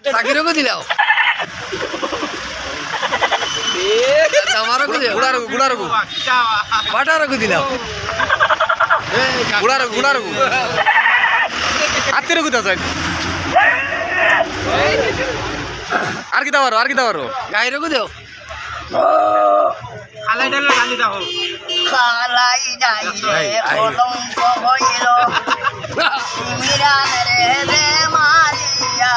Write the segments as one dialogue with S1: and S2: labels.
S1: সাকিরকে দিলাও আমারও দিলাও
S2: গুড়ারগু
S1: বাটারকে দিলাও
S2: গুড়ারগু আত্মীয় কোথা চাই আর কি দাও
S1: গাইরকে দেও
S2: খালাই ডালে গালি দাও
S3: খালাই যাইলে কলঙ্ক হইল মিরানে রে মারিয়া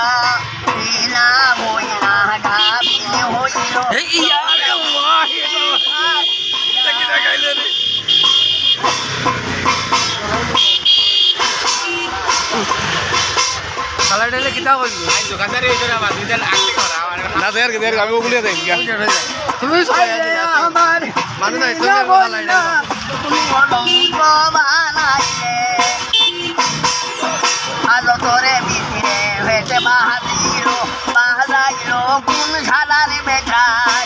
S3: বিনা বইনা গাবিন হইল
S1: এই ইয়ারে ওয়াহ এটা কি গাইলে রে খালাই ডালে কিটা কইলি
S2: দোকানদারে এই জন্য বাদ দিন আটকে করা না দেয়ার কে দেয়ার আমি ওগুলিয়া দেই
S1: তুমি
S3: আমার
S1: মানু নাই তুমি খালাই ডালে
S3: কলঙ্ক বানাইলে আজ তোরে ভিতরে হয়েছে বাহাদিল কোন সাদারে বেঠাই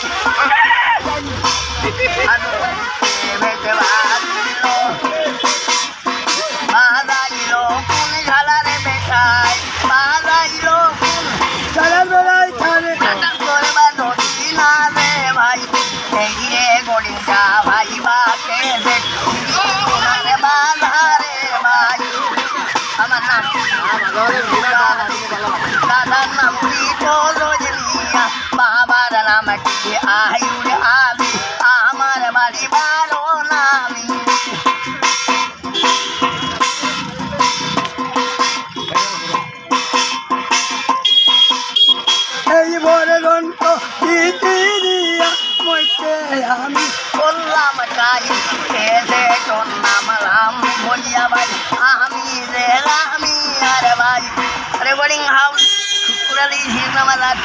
S3: আজ হয়েছে বাহাদিল কোন সাদারে বেঠাই বাহাদিল কোন সাদার বেলায় খানে করে বা নদী না রে ভাই এই রে গড়িটা ভাই বাকে দেখে বাধারে ভাই আমার নাম দাদার নাম রোজনিয়া বাবার নাম কি আয়ুরে আবি আমার বাড়ি বারো নামি এই বরে গন্ত দিয়া মইতে আমি বললাম কাই এসে তোর নাম রাম বলিয়া ভাই আমি রে রামি আরে ভাই রেকর্ডিং হাউস কুরালি হিরনামা লাল